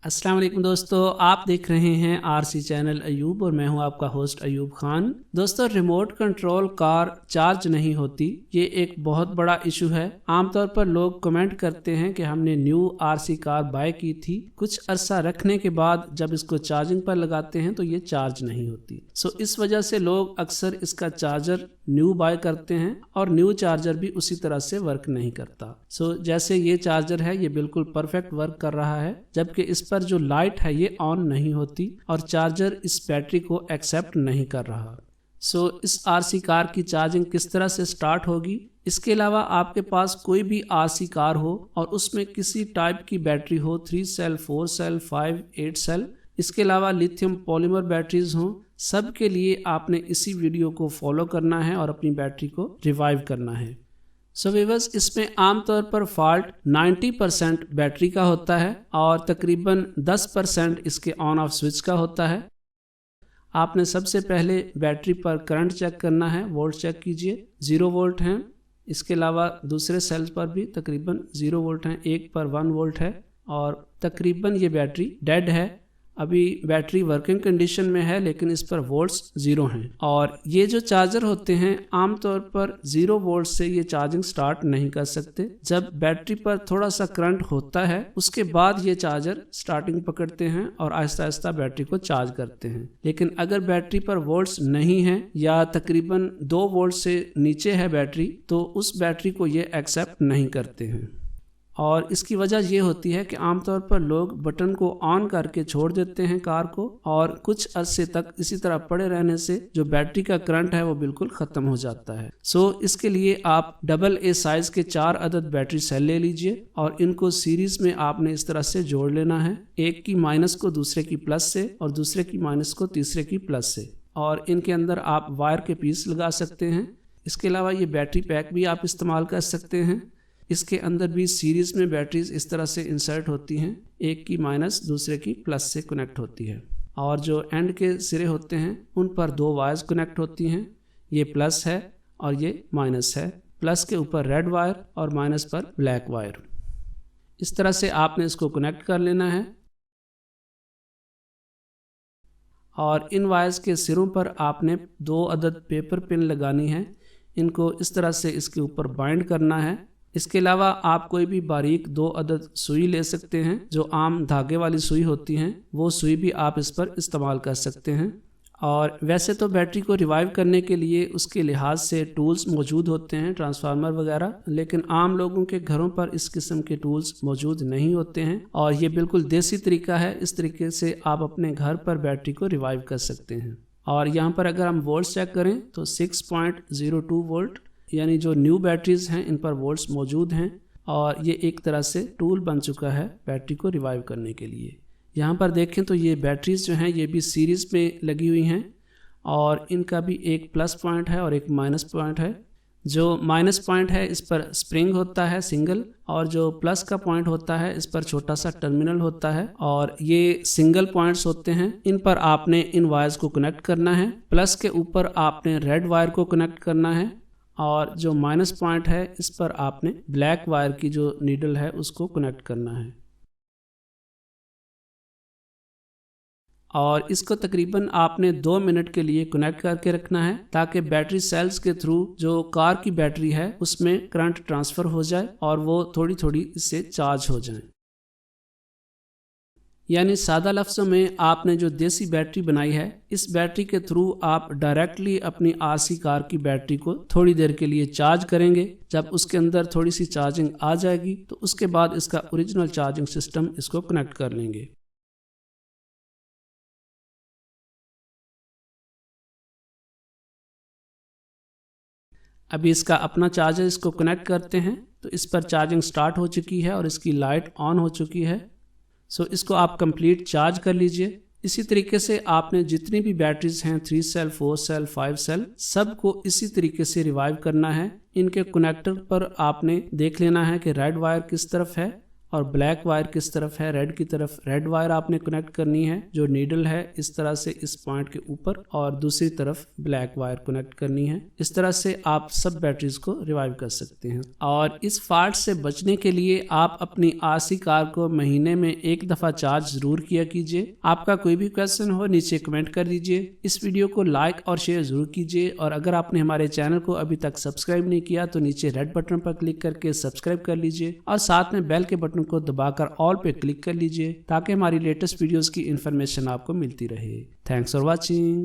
अस्सलाम वालेकुम दोस्तों, आप देख रहे हैं आरसी चैनल अयूब और मैं हूं आपका होस्ट अयूब खान। दोस्तों, रिमोट कंट्रोल कार चार्ज नहीं होती, ये एक बहुत बड़ा इशू है। आमतौर पर लोग कमेंट करते हैं कि हमने न्यू आरसी कार बाय की थी, कुछ अरसा रखने के बाद जब इसको चार्जिंग पर लगाते हैं तो ये चार्ज नहीं होती। इस वजह से लोग अक्सर इसका चार्जर न्यू बाय करते हैं और न्यू चार्जर भी उसी तरह से वर्क नहीं करता। जैसे ये चार्जर है, ये बिल्कुल परफेक्ट वर्क कर रहा है, जबकि इस पर जो लाइट है ये ऑन नहीं होती और चार्जर इस बैटरी को एक्सेप्ट नहीं कर रहा। इस आरसी कार की चार्जिंग किस तरह से स्टार्ट होगी? इसके अलावा आपके पास कोई भी आरसी कार हो और उसमें किसी टाइप की बैटरी हो, 3 सेल, 4 सेल, 5, 8 सेल, इसके अलावा लिथियम पॉलीमर बैटरीज हों, सब के लिए आपने इसी वीडियो को फॉलो करना है और अपनी बैटरी को रिवाइव करना है। व्यूअर्स, इसमें आमतौर पर फॉल्ट 90% बैटरी का होता है और तकरीबन 10% इसके ऑन ऑफ स्विच का होता है। आपने सबसे पहले बैटरी पर करंट चेक करना है, वोल्ट चेक कीजिए, 0 वोल्ट हैं। इसके अलावा दूसरे सेल्स पर भी तकरीबन 0 वोल्ट हैं, एक पर 1 वोल्ट है और तकरीबन ये बैटरी डेड है। अभी बैटरी वर्किंग कंडीशन में है लेकिन इस पर वोल्ट्स 0 हैं। और ये जो चार्जर होते हैं आमतौर पर 0 वोल्ट से ये चार्जिंग स्टार्ट नहीं कर सकते। जब बैटरी पर थोड़ा सा करंट होता है उसके बाद ये चार्जर स्टार्टिंग पकड़ते हैं और आहिस्ता आहिस्ता बैटरी को चार्ज करते हैं। लेकिन अगर बैटरी पर वोल्ट्स नहीं है या तकरीबन 2 वोल्ट से नीचे है बैटरी, तो उस बैटरी को ये एक्सेप्ट नहीं करते हैं। और इसकी वजह ये होती है कि आमतौर पर लोग बटन को ऑन करके छोड़ देते हैं कार को और कुछ अरसे तक इसी तरह पड़े रहने से जो बैटरी का करंट है वो बिल्कुल खत्म हो जाता है। इसके लिए आप AA साइज के 4 अदद बैटरी सेल ले लीजिए और इनको सीरीज में आपने इस तरह से जोड़ लेना है, एक की माइनस को दूसरे की प्लस से और दूसरे की माइनस को तीसरे की प्लस से, और इनके अंदर आप वायर के पीस लगा सकते हैं। इसके अलावा ये बैटरी पैक भी आप इस्तेमाल कर सकते हैं। इसके अंदर भी सीरीज में बैटरीज इस तरह से इंसर्ट होती हैं, एक की माइनस दूसरे की प्लस से कनेक्ट होती है और जो एंड के सिरे होते हैं उन पर 2 वायर्स कनेक्ट होती हैं। ये प्लस है और ये माइनस है, प्लस के ऊपर रेड वायर और माइनस पर ब्लैक वायर। इस तरह से आपने इसको कनेक्ट कर लेना है और इन वायर्स के सिरों पर आपने 2 अदद पेपर पिन लगानी है। इनको इस तरह से इसके ऊपर बाइंड करना है। इसके अलावा आप कोई भी बारीक 2 अदद सुई ले सकते हैं, जो आम धागे वाली सुई होती हैं, वो सुई भी आप इस पर इस्तेमाल कर सकते हैं। और वैसे तो बैटरी को रिवाइव करने के लिए उसके लिहाज से टूल्स मौजूद होते हैं, ट्रांसफार्मर वगैरह, लेकिन आम लोगों के घरों पर इस किस्म के टूल्स मौजूद नहीं होते हैं और ये बिल्कुल देसी तरीका है। इस तरीके से आप अपने घर पर बैटरी को रिवाइव कर सकते हैं। और यहाँ पर अगर हम वोल्ट चेक करें तो 6.02 वोल्ट, यानी जो न्यू बैटरीज हैं इन पर वोल्ट्स मौजूद हैं और ये एक तरह से टूल बन चुका है बैटरी को रिवाइव करने के लिए। यहाँ पर देखें तो ये बैटरीज जो हैं ये भी सीरीज में लगी हुई हैं और इनका भी एक प्लस पॉइंट है और एक माइनस पॉइंट है। जो माइनस पॉइंट है इस पर स्प्रिंग होता है सिंगल, और जो प्लस का पॉइंट होता है इस पर छोटा सा टर्मिनल होता है और ये सिंगल पॉइंट्स होते हैं। इन पर आपने इन वायर्स को कनेक्ट करना है। प्लस के ऊपर आपने रेड वायर को कनेक्ट करना है और जो माइनस पॉइंट है इस पर आपने ब्लैक वायर की जो नीडल है उसको कनेक्ट करना है। और इसको तकरीबन आपने 2 मिनट के लिए कनेक्ट करके रखना है ताकि बैटरी सेल्स के थ्रू जो कार की बैटरी है उसमें करंट ट्रांसफर हो जाए और वो थोड़ी थोड़ी इससे चार्ज हो जाए। यानी सादा लफ्ज़ों में आपने जो देसी बैटरी बनाई है, इस बैटरी के थ्रू आप डायरेक्टली अपनी आरसी कार की बैटरी को थोड़ी देर के लिए चार्ज करेंगे। जब उसके अंदर थोड़ी सी चार्जिंग आ जाएगी तो उसके बाद इसका ओरिजिनल चार्जिंग सिस्टम इसको कनेक्ट कर लेंगे। अभी इसका अपना चार्जर इसको कनेक्ट करते हैं तो इस पर चार्जिंग स्टार्ट हो चुकी है और इसकी लाइट ऑन हो चुकी है। इसको आप कंप्लीट चार्ज कर लीजिए। इसी तरीके से आपने जितनी भी बैटरीज हैं 3 सेल, 4 सेल, 5 सेल, सबको इसी तरीके से रिवाइव करना है। इनके कनेक्टर पर आपने देख लेना है कि रेड वायर किस तरफ है اور بلیک وائر کس طرف ہے، ریڈ کی طرف ریڈ وائر آپ نے کنیکٹ کرنی ہے جو نیڈل ہے اس طرح سے اس پوائنٹ کے اوپر، اور دوسری طرف بلیک وائر کنیکٹ کرنی ہے۔ اس طرح سے آپ سب بیٹریز کو ریوائیو کر سکتے ہیں۔ اور اس فالٹ سے بچنے کے لیے آپ اپنی RC کار کو مہینے میں ایک دفعہ چارج ضرور کیا کیجئے۔ آپ کا کوئی بھی کویسچن ہو نیچے کمنٹ کر دیجئے، اس ویڈیو کو لائک اور شیئر ضرور کیجئے، اور اگر آپ نے ہمارے چینل کو ابھی تک سبسکرائب نہیں کیا تو نیچے ریڈ بٹن پر کلک کر کے سبسکرائب کر لیجئے، اور ساتھ میں بیل کے بٹن کو دبا کر آل پہ کلک کر لیجئے تاکہ ہماری لیٹسٹ ویڈیوز کی انفارمیشن آپ کو ملتی رہے۔ Thanks for watching.